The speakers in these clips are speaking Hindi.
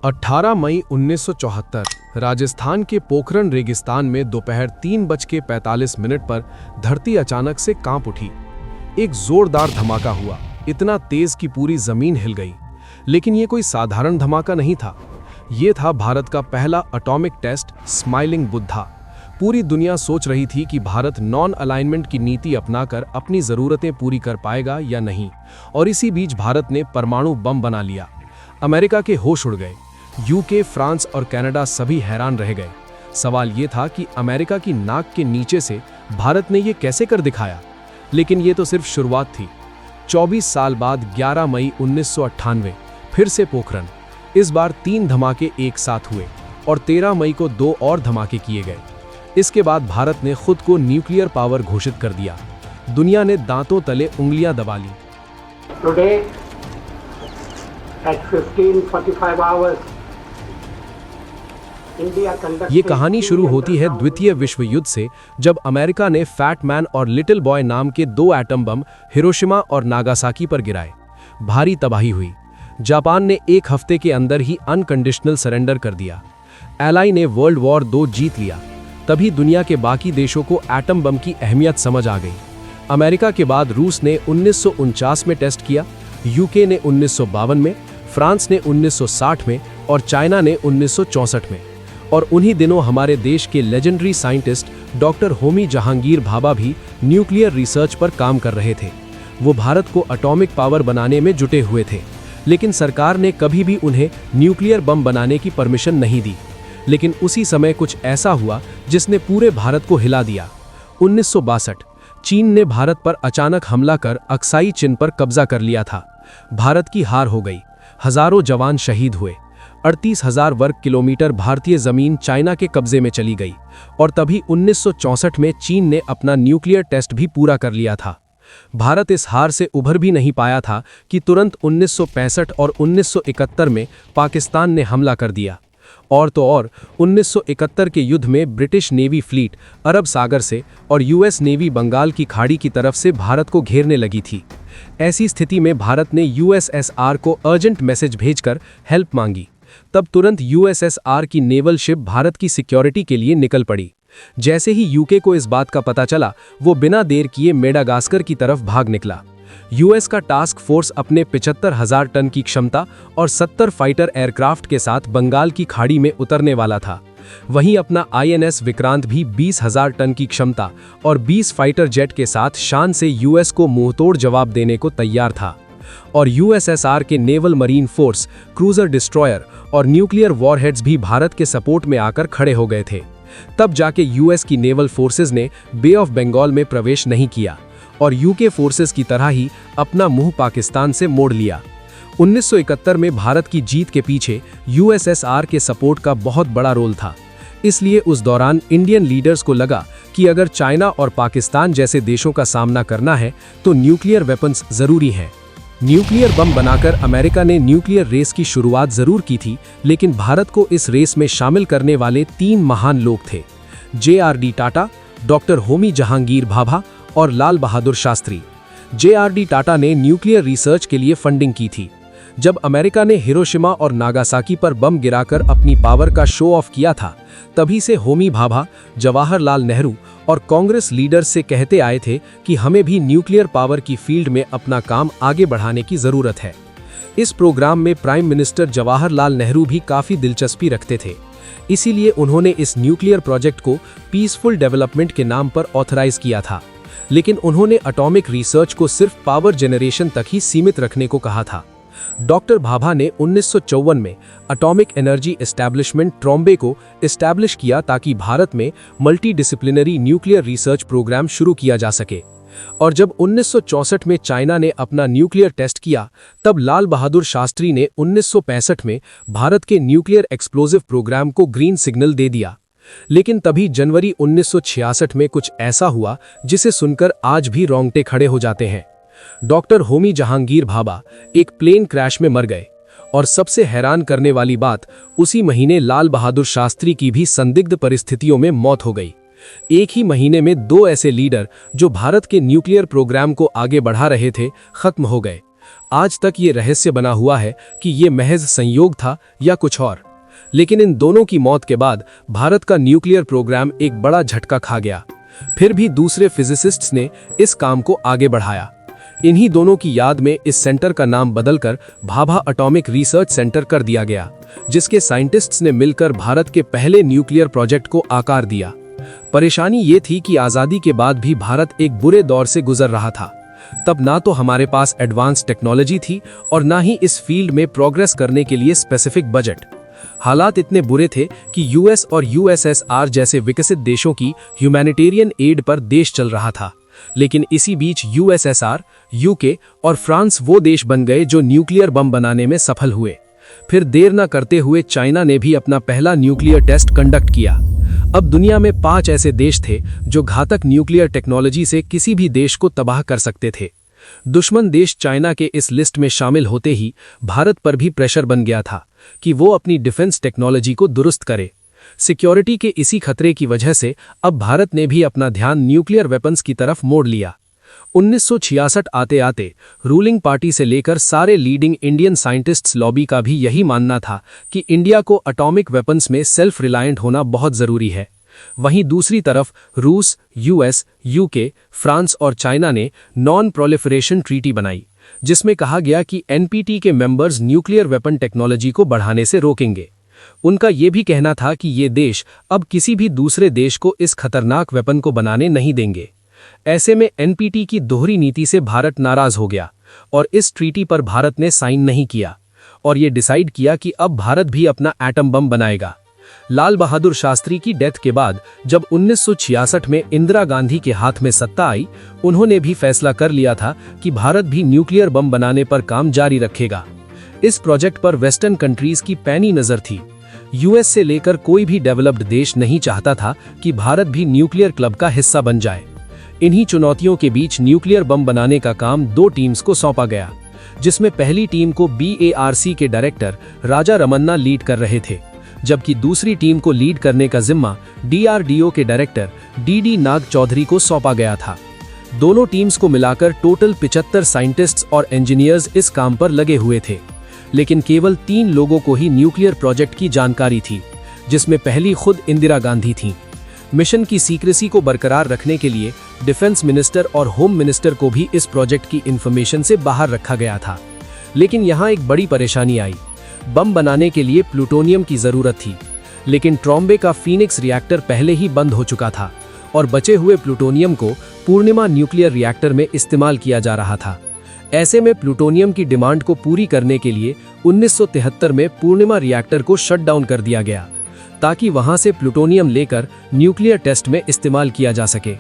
18 मई 1974 राजस्थान के पोखरण रेगिस्तान में दोपहर 3:45 पर धरती अचानक से कांप उठी। एक जोरदार धमाका हुआ, इतना तेज कि पूरी जमीन हिल गई। लेकिन ये कोई साधारण धमाका नहीं था। ये था भारत का पहला एटॉमिक टेस्ट, स्माइलिंग बुद्धा। पूरी दुनिया सोच रही थी कि भारत नॉन अलाइनमेंट की नीति अपनाकर अपनी जरूरतें पूरी कर पाएगा या नहीं। और इसी बीच भारत ने परमाणु बम बना लिया। अमेरिका के होश उड़ गए। यूके, फ्रांस और कनाडा सभी हैरान रह गए। सवाल ये था कि अमेरिका की नाक के नीचे से भारत ने ये कैसे कर दिखाया। लेकिन ये तो सिर्फ शुरुआत थी। 24 साल बाद 11 मई 1998 फिर से पोखरण। इस बार 3 धमाके एक साथ हुए और 13 मई को 2 और धमाके किए गए। इसके बाद भारत ने खुद को न्यूक्लियर पावर घोषित कर दिया। दुनिया ने दांतों तले उंगलियां दबा ली। Today, at 15:45 hours, ये कहानी शुरू होती है द्वितीय विश्व युद्ध से, जब अमेरिका ने फैट मैन और लिटिल बॉय नाम के 2 एटम बम हिरोशिमा और नागासाकी पर गिराए। भारी तबाही हुई। जापान ने 1 हफ्ते के अंदर ही अनकंडीशनल सरेंडर कर दिया। एलाई ने वर्ल्ड वॉर 2 जीत लिया। तभी दुनिया के बाकी देशों को एटम बम की अहमियत समझ आ गई। अमेरिका के बाद रूस ने 1949 में टेस्ट किया, यूके ने 1952 में, फ्रांस ने 1960 में और चाइना ने 1964 में। और उन्हीं दिनों हमारे देश के legendary scientist doctor Homi Jahangir Bhabha भी न्यूक्लियर रिसर्च पर काम कर रहे थे। वो भारत को एटॉमिक पावर बनाने में जुटे हुए थे। लेकिन सरकार ने कभी भी उन्हें न्यूक्लियर बम बनाने की परमिशन नहीं दी। लेकिन उसी समय कुछ ऐसा हुआ जिसने पूरे भारत को हिला दिया। 1962 चीन ने भारत पर अचानक हमला कर अक्साई चिन पर कब्जा कर लिया था। भारत की हार हो गई। हजारों जवान शहीद हुए। 38,000 वर्ग किलोमीटर भारतीय जमीन चाइना के कब्जे में चली गई। और तभी 1964 में चीन ने अपना न्यूक्लियर टेस्ट भी पूरा कर लिया था। भारत इस हार से उभर भी नहीं पाया था कि तुरंत 1965 और 1971 में पाकिस्तान ने हमला कर दिया। और तो और 1971 के युद्ध में ब्रिटिश नेवी फ्लीट अरब सागर से और यूएस नेवी बंगाल की खाड़ी की तरफ से भारत को घेरने लगी थी। ऐसी स्थिति में भारत ने यूएसएसआर को अर्जेंट मैसेज भेजकर हेल्प मांगी। तब तुरंत यूएसएसआर की नेवल शिप भारत की सिक्योरिटी के लिए निकल पड़ी। जैसे ही यूके को इस बात का पता चला, वो बिना देर किए मेडागास्कर की तरफ भाग निकला। यूएस का टास्क फोर्स अपने 75,000 टन की क्षमता और 70 फाइटर एयरक्राफ्ट के साथ बंगाल की खाड़ी में उतरने वाला था। वहीं अपना आईएनएस विक्रांत भी 20,000 टन की क्षमता और 20 फाइटर जेट के साथ शान से यूएस को मुंहतोड़ जवाब देने को तैयार था। और यूएसएसआर के naval marine force, cruiser destroyer और न्यूक्लियर वॉरहेड्स भी भारत के सपोर्ट में आकर खड़े हो गए थे। तब जाके यूएस की नेवल फोर्सेस ने बे ऑफ बंगाल में प्रवेश नहीं किया और यूके फोर्सेस की तरह ही अपना मुंह पाकिस्तान से मोड़ लिया। 1971 में भारत की जीत के पीछे यूएसएसआर के सपोर्ट का बहुत बड़ा रोल था। इसलिए उस दौरान इंडियन लीडर्स को लगा कि अगर चाइना और पाकिस्तान जैसे देशों का सामना करना है तो न्यूक्लियर वेपन्स जरूरी हैं। न्यूक्लियर बम बनाकर अमेरिका ने न्यूक्लियर रेस की शुरुआत जरूर की थी, लेकिन भारत को इस रेस में शामिल करने वाले 3 महान लोग थे: JRD टाटा, डॉक्टर होमी जहांगीर भाभा और लाल बहादुर शास्त्री। JRD टाटा ने न्यूक्लियर रिसर्च के लिए फंडिंग की थी। जब अमेरिका ने हिरोशिमा और नागासाकी पर बम गिराकर अपनी पावर का शो ऑफ किया था, तभी से होमी भाभा, जवाहरलाल नेहरू और कांग्रेस लीडर्स से कहते आए थे कि हमें भी न्यूक्लियर पावर की फील्ड में अपना काम आगे बढ़ाने की जरूरत है। इस प्रोग्राम में प्राइम मिनिस्टर जवाहरलाल नेहरू भी काफी दिलचस्पी रखते थे। इसीलिए उन्होंने इस न्यूक्लियर प्रोजेक्ट को पीसफुल डेवलपमेंट के नाम पर ऑथराइज किया था। लेकिन उन्होंने एटॉमिक रिसर्च को सिर्फ पावर जनरेशन तक ही सीमित रखने को कहा था। डॉक्टर भाभा ने 1954 में एटॉमिक एनर्जी एस्टैब्लिशमेंट ट्रॉम्बे को एस्टैब्लिश किया ताकि भारत में multi disciplinary nuclear research programme शुरू किया जा सके। और जब 1964 में चाइना ने अपना न्यूक्लियर टेस्ट किया, तब लाल बहादुर शास्त्री ने 1965 में भारत के न्यूक्लियर एक्सप्लोजिव प्रोग्राम को ग्रीन सिग्नल दे दिया। लेकिन तभी जनवरी 1966 में कुछ ऐसा हुआ जिसे सुनकर आज भी रोंगटे खड़े हो जाते हैं। डॉक्टर होमी जहांगीर भाभा एक प्लेन क्रैश में मर गए। और सबसे हैरान करने वाली बात, उसी महीने लाल बहादुर शास्त्री की भी संदिग्ध परिस्थितियों में मौत हो गई। एक ही महीने में 2 ऐसे लीडर जो भारत के न्यूक्लियर प्रोग्राम को आगे बढ़ा रहे थे, खत्म हो गए। आज तक ये रहस्य बना हुआ है कि ये महज संयोग था या कुछ और। लेकिन इन दोनों की मौत के बाद भारत का न्यूक्लियर प्रोग्राम एक बड़ा झटका खा गया। फिर भी दूसरे फिजिसिस्ट्स ने इस काम को आगे बढ़ाया। इन्हीं दोनों की याद में इस सेंटर का नाम बदलकर भाभा एटॉमिक रिसर्च सेंटर कर दिया गया, जिसके साइंटिस्ट्स ने मिलकर भारत के पहले न्यूक्लियर प्रोजेक्ट को आकार दिया। परेशानी ये थी कि आजादी के बाद भी भारत एक बुरे दौर से गुजर रहा था। तब ना तो हमारे पास एडवांस टेक्नोलॉजी थी और ना ही इस फील्ड में प्रोग्रेस करने के लिए स्पेसिफिक बजट। हालात इतने बुरे थे कि यूएस और यूएसएसआर जैसे विकसित देशों की ह्यूमैनिटेरियन एड पर देश चल रहा था। लेकिन इसी बीच यूएसएसआर, यूके और फ्रांस वो देश बन गए जो न्यूक्लियर बम बनाने में सफल हुए। फिर देर न करते हुए चाइना ने भी अपना पहला न्यूक्लियर टेस्ट कंडक्ट किया। अब दुनिया में 5 ऐसे देश थे जो घातक न्यूक्लियर टेक्नोलॉजी से किसी भी देश को तबाह कर सकते थे। दुश्मन देश चाइना के इस लिस्ट में शामिल होते ही भारत पर भी प्रेशर बन गया था कि वो अपनी डिफेंस टेक्नोलॉजी को दुरुस्त करे। सिक्योरिटी के इसी खतरे की वजह से अब भारत ने भी अपना ध्यान न्यूक्लियर वेपन्स की तरफ मोड़ लिया। 1966 आते आते रूलिंग पार्टी से लेकर सारे लीडिंग इंडियन साइंटिस्ट्स लॉबी का भी यही मानना था कि इंडिया को एटॉमिक वेपन्स में सेल्फ रिलायंट होना बहुत जरूरी है। वहीं दूसरी तरफ रूस, यूएस, यूके, फ्रांस और चाइना ने नॉन प्रोलिफरेशन ट्रीटी बनाई, जिसमें कहा गया कि एनपीटी के मेंबर्स न्यूक्लियर वेपन टेक्नोलॉजी को बढ़ाने से रोकेंगे। उनका यह भी कहना था कि ये देश अब किसी भी दूसरे देश को इस खतरनाक वेपन को बनाने नहीं देंगे। ऐसे में एनपीटी की दोहरी नीति से भारत नाराज हो गया और इस ट्रीटी पर भारत ने साइन नहीं किया और ये डिसाइड किया कि अब भारत भी अपना एटम बम बनाएगा। लाल बहादुर शास्त्री की डेथ के बाद जब 1966 में इंदिरा गांधी के हाथ में सत्ता आई, उन्होंने भी फैसला कर लिया था कि भारत भी न्यूक्लियर बम बनाने पर काम जारी रखेगा। इस प्रोजेक्ट पर वेस्टर्न कंट्रीज की पैनी नजर थी। यूएस से लेकर कोई भी डेवलप्ड देश नहीं चाहता था कि भारत भी न्यूक्लियर क्लब का हिस्सा बन जाए। इन्हीं चुनौतियों के बीच न्यूक्लियर बम बनाने का काम 2 टीम्स को सौंपा गया, जिसमें पहली टीम को BARC के डायरेक्टर राजा रमन्ना लीड कर रहे थे, जबकि दूसरी टीम को लीड करने का जिम्मा DRDO के डायरेक्टर DD नाग चौधरी को सौंपा गया था। दोनों टीम्स को मिलाकर टोटल 75 साइंटिस्ट्स और इंजीनियर्स इस काम पर लगे हुए थे, लेकिन केवल 3 लोगों को ही न्यूक्लियर प्रोजेक्ट की जानकारी थी, जिसमें पहली खुद इंदिरा गांधी थीं। मिशन की सीक्रेसी को बरकरार रखने के लिए डिफेंस मिनिस्टर और होम मिनिस्टर को भी इस प्रोजेक्ट की इंफॉर्मेशन से बाहर रखा गया था। लेकिन यहाँ एक बड़ी परेशानी आई। बम बनाने के लिए प्लूटोनियम की जरूरत थी, लेकिन ट्रॉम्बे का फीनिक्स रिएक्टर पहले ही बंद हो चुका था और बचे हुए प्लूटोनियम को पूर्णिमा न्यूक्लियर रिएक्टर में इस्तेमाल किया जा रहा था। ऐसे में प्लूटोनियम की डिमांड को पूरी करने के लिए 1973 में पूर्णिमा रिएक्टर को शट डाउन कर दिया गया, ताकि वहां से प्लूटोनियम लेकर न्यूक्लियर टेस्ट में इस्तेमाल किया जा सके।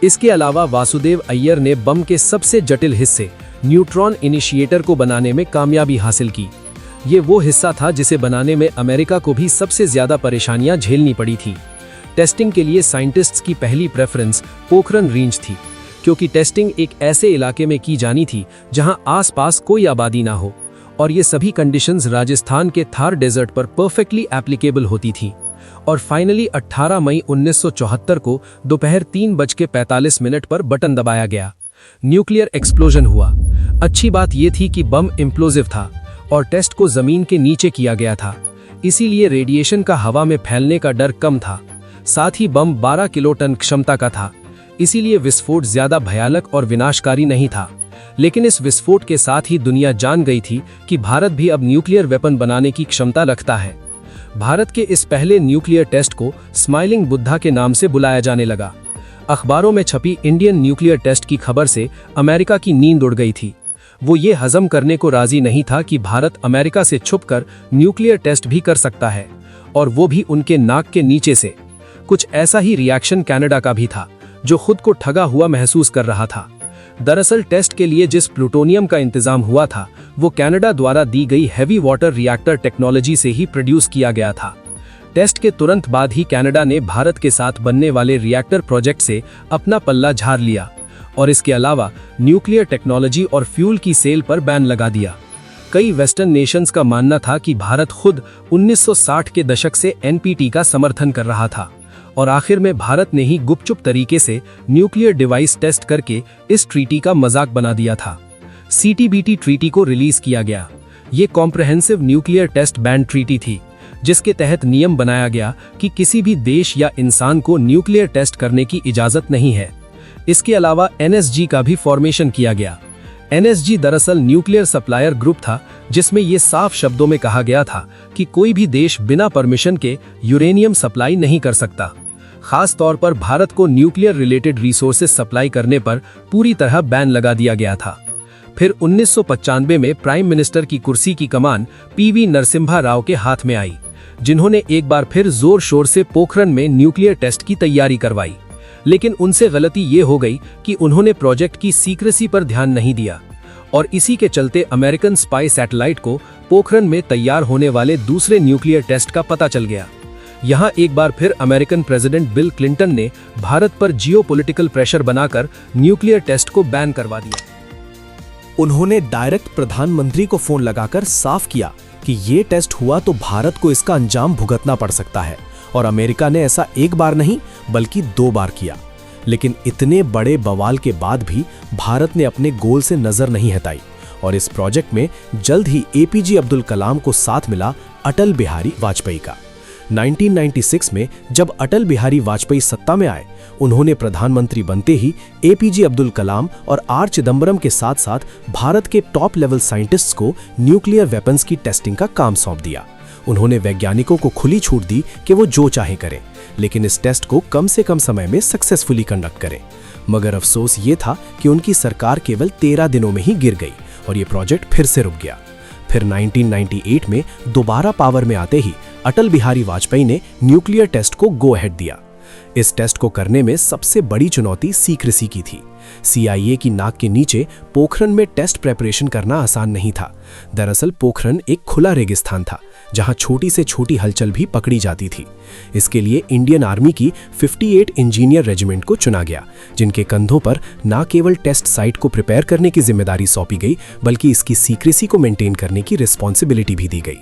इसके अलावा वासुदेव अय्यर ने बम के सबसे जटिल हिस्से न्यूट्रॉन इनिशिएटर को बनाने में कामयाबी हासिल की। ये वो हिस्सा था जिसे बनाने में अमेरिका को भी सबसे ज्यादा परेशानियां झेलनी पड़ी थी। टेस्टिंग के लिए साइंटिस्ट्स की पहली प्रेफरेंस पोखरन रेंज थी, क्योंकि टेस्टिंग एक ऐसे इलाके में की जानी थी जहां आसपास कोई आबादी ना हो, और ये सभी कंडीशंस राजस्थान के थार डेजर्ट पर परफेक्टली एप्लीकेबल होती थी। और फाइनली 18 मई 1974 को दोपहर 3:45 पर बटन दबाया गया। न्यूक्लियर एक्सप्लोजन हुआ। अच्छी बात यह थी कि बम इम्प्लोजिव था और टेस्ट को जमीन के नीचे किया गया था, इसीलिए रेडिएशन का हवा में फैलने का डर कम था। साथ ही बम 12 किलोटन क्षमता का था, इसीलिए विस्फोट ज्यादा भयानक और विनाशकारी नहीं था। लेकिन इस विस्फोट के साथ ही दुनिया जान गई थी कि भारत भी अब न्यूक्लियर वेपन बनाने की क्षमता रखता है। भारत के इस पहले न्यूक्लियर टेस्ट को स्माइलिंग बुद्धा के नाम से बुलाया जाने लगा। अखबारों में छपी इंडियन न्यूक्लियर टेस्ट की खबर से अमेरिका की नींद उड़ गई थी। वो ये हजम करने को राजी नहीं था कि भारत अमेरिका से छुपकर न्यूक्लियर टेस्ट भी कर सकता है, और वो भी उनके नाक के नीचे से। कुछ ऐसा ही रिएक्शन कनाडा का भी था, जो खुद को ठगा हुआ महसूस कर रहा था। दरअसल टेस्ट के लिए जिस प्लूटोनियम का इंतजाम हुआ था, वो कनाडा द्वारा दी गई हैवी वाटर रिएक्टर टेक्नोलॉजी से ही प्रोड्यूस किया गया था। टेस्ट के तुरंत बाद ही कनाडा ने भारत के साथ बनने वाले रिएक्टर प्रोजेक्ट से अपना पल्ला झाड़ लिया, और इसके अलावा न्यूक्लियर टेक्नोलॉजी और फ्यूल की सेल पर बैन लगा दिया। कई वेस्टर्न नेशंस का मानना था कि भारत खुद 1960 के दशक से एनपीटी का समर्थन कर रहा था, और आखिर में भारत ने ही गुपचुप तरीके से न्यूक्लियर डिवाइस टेस्ट करके इस ट्रीटी का मजाक बना दिया था। CTBT ट्रीटी को रिलीज किया गया। ये comprehensive nuclear test ban treaty थी, जिसके तहत नियम बनाया गया कि किसी भी देश या इंसान को न्यूक्लियर टेस्ट करने की इजाजत नहीं है। इसके अलावा NSG का भी फॉर्मेशन किया गया। NSG दरअसल न्यूक्लियर सप्लायर ग्रुप था, जिसमें यह साफ शब्दों में कहा गया था कि कोई भी देश बिना परमिशन के यूरेनियम सप्लाई नहीं कर सकता। खास तौर पर भारत को न्यूक्लियर रिलेटेड रिसोर्सेज सप्लाई करने पर पूरी तरह बैन लगा दिया गया था। फिर 1995 में प्राइम मिनिस्टर की कुर्सी की कमान PV नरसिम्हा राव के हाथ में आई, जिन्होंने एक बार फिर जोर शोर से पोखरण में न्यूक्लियर टेस्ट की तैयारी करवाई। लेकिन उनसे गलती ये हो गई कि उन्होंने प्रोजेक्ट की सीक्रेसी पर ध्यान नहीं दिया और इसी के चलते अमेरिकन स्पाई सैटेलाइट को पोखरण में तैयार होने वाले दूसरे न्यूक्लियर टेस्ट का पता चल गया। यहाँ एक बार फिर अमेरिकन प्रेसिडेंट बिल क्लिंटन ने भारत पर जियोपॉलिटिकल प्रेशर बनाकर न्यूक्लियर टेस्ट को बैन करवा दिया। उन्होंने डायरेक्ट प्रधानमंत्री को फोन लगाकर साफ किया कि ये टेस्ट हुआ तो भारत को इसका अंजाम भुगतना पड़ सकता है, और अमेरिका ने ऐसा एक बार नहीं बल्कि 2 बार किया। लेकिन इतने बड़े बवाल के बाद भी भारत ने अपने गोल से नजर नहीं हटाई और इस प्रोजेक्ट में जल्द ही APJ अब्दुल कलाम को साथ मिला अटल बिहारी वाजपेयी का। 1996 में जब अटल बिहारी वाजपेयी सत्ता में आए, उन्होंने प्रधानमंत्री बनते ही APJ अब्दुल कलाम और R चिदंबरम के साथ साथ भारत के टॉप लेवल साइंटिस्ट्स को न्यूक्लियर वेपन्स की टेस्टिंग का काम सौंप दिया। उन्होंने वैज्ञानिकों को खुली छूट दी कि वो जो चाहे करें, लेकिन इस टेस्ट को कम से कम समय में सक्सेसफुली कंडक्ट करें। मगर अफसोस ये था कि उनकी सरकार केवल 13 दिनों में ही गिर गई और ये प्रोजेक्ट फिर से रुक गया। फिर 1998 में दोबारा पावर में आते ही अटल बिहारी वाजपेयी ने न्यूक्लियर टेस्ट को गो अहेड दिया। इस टेस्ट को करने में सबसे बड़ी चुनौती सीक्रेसी की थी। CIA की नाक के नीचे पोखरण में टेस्ट प्रेपरेशन करना आसान नहीं था। दरअसल पोखरण एक खुला रेगिस्तान था, जहां छोटी से छोटी हलचल भी पकड़ी जाती थी। इसके लिए इंडियन आर्मी की 58 इंजीनियर रेजिमेंट को चुना गया, जिनके कंधों पर न केवल टेस्ट साइट को प्रिपेयर करने की जिम्मेदारी सौंपी गई, बल्कि इसकी सीक्रेसी को मेंटेन करने की रिस्पॉन्सिबिलिटी भी दी गई।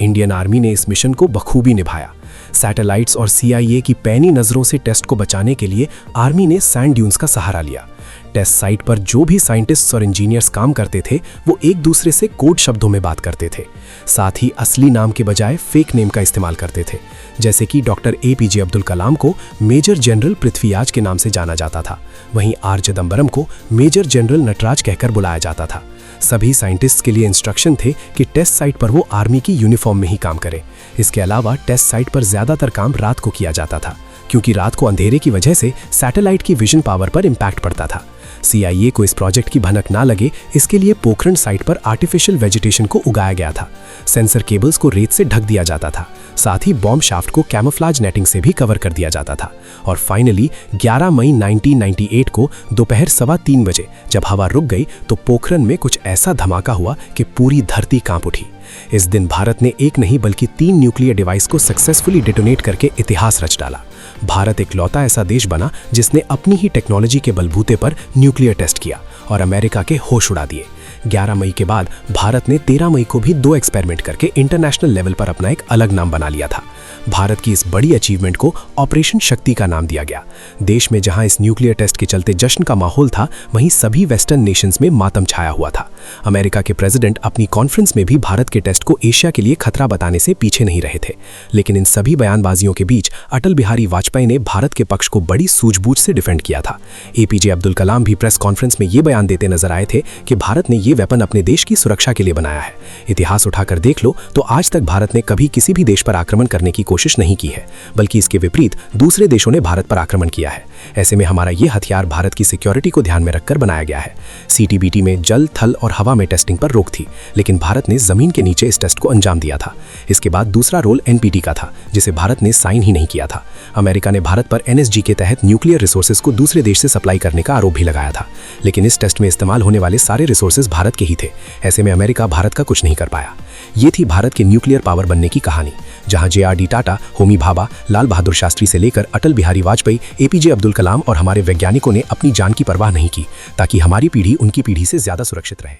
इंडियन आर्मी ने इस मिशन को बखूबी निभाया। सैटेलाइट्स और CIA की पैनी नजरों से टेस्ट को बचाने के लिए आर्मी ने सैंड ड्यून्स का सहारा लिया। टेस्ट साइट पर जो भी साइंटिस्ट्स और इंजीनियर्स काम करते थे, वो एक दूसरे से कोड शब्दों में बात करते थे। साथ ही असली नाम के बजाय फेक नेम का इस्तेमाल करते थे, जैसे कि डॉक्टर APJ अब्दुल कलाम को मेजर जनरल पृथ्वीराज के नाम से जाना जाता था, वहीं R चिदंबरम को मेजर जनरल नटराज कहकर बुलाया जाता था। सभी साइंटिस्ट्स के लिए इंस्ट्रक्शन थे कि टेस्ट साइट पर वो आर्मी की यूनिफॉर्म में ही काम करें। इसके अलावा टेस्ट साइट पर ज्यादातर काम रात को किया जाता था, क्योंकि रात को अंधेरे की वजह से सैटेलाइट की विजन पावर पर इम्पैक्ट पड़ता था। CIA को इस प्रोजेक्ट की भनक ना लगे, इसके लिए पोखरण साइट पर आर्टिफिशियल वेजिटेशन को उगाया गया था। सेंसर केबल्स को रेत से ढक दिया जाता था, साथ ही बॉम्ब शाफ्ट को कैमोफ्लेज नेटिंग से भी कवर कर दिया जाता था। और फाइनली 11 मई 1998 को दोपहर 3:15 बजे जब हवा रुक गई, तो पोखरण में कुछ ऐसा धमाका हुआ कि पूरी धरती कांप उठी। इस दिन भारत ने एक नहीं बल्कि 3 न्यूक्लियर डिवाइस को सक्सेसफुली डिटोनेट करके इतिहास रच डाला। भारत इकलौता ऐसा देश बना जिसने अपनी ही टेक्नोलॉजी के बलबूते पर न्यूक्लियर टेस्ट किया और अमेरिका के होश उड़ा दिए। 11 मई के बाद भारत ने 13 मई को भी 2 एक्सपेरिमेंट करके इंटरनेशनल लेवल पर अपना एक अलग नाम बना लिया था। भारत की इस बड़ी अचीवमेंट को ऑपरेशन शक्ति का नाम दिया गया। देश में जहां इस न्यूक्लियर टेस्ट के चलते जश्न का माहौल था, वहीं सभी वेस्टर्न नेशंस में मातम छाया हुआ था। अमेरिका के प्रेसिडेंट अपनी कॉन्फ्रेंस में भी भारत के टेस्ट को एशिया के लिए खतरा बताने से पीछे नहीं रहे थे। लेकिन इन सभी बयानबाजियों के बीच अटल बिहारी वाजपेयी ने भारत के पक्ष को बड़ी सूझबूझ से डिफेंड किया था। APJ अब्दुल कलाम भी प्रेस कॉन्फ्रेंस में ये बयान देते नजर आए थे कि भारत ने ये वेपन अपने देश की सुरक्षा के लिए बनाया है। इतिहास उठाकर देख लो तो आज तक भारत ने कभी किसी भी देश पर आक्रमण करने की कोशिश नहीं की है, बल्कि इसके विपरीत दूसरे देशों ने भारत पर आक्रमण किया है। ऐसे में हमारा ये हथियार भारत की सिक्योरिटी को ध्यान में रखकर बनाया गया है। CTBT में जल, थल और हवा में टेस्टिंग पर रोक थी, लेकिन भारत ने जमीन के नीचे इस टेस्ट को अंजाम दिया था। इसके बाद दूसरा रोल NPT का था, जिसे भारत ने साइन ही नहीं किया था। अमेरिका ने भारत पर NSG के तहत न्यूक्लियर रिसोर्सेज को दूसरे देश से सप्लाई करने का आरोप भी लगाया था, लेकिन इस टेस्ट में इस्तेमाल होने वाले सारे रिसोर्सेज भारत के ही थे। ऐसे में अमेरिका भारत का कुछ नहीं कर पाया। ये थी भारत के न्यूक्लियर पावर बनने की कहानी, जहां JRD टाटा, होमी भाभा, लाल बहादुर शास्त्री से लेकर अटल बिहारी वाजपेयी, APJ अब्दुल कलाम और हमारे वैज्ञानिकों ने अपनी जान की परवाह नहीं की, ताकि हमारी पीढ़ी उनकी पीढ़ी से ज्यादा सुरक्षित रहे।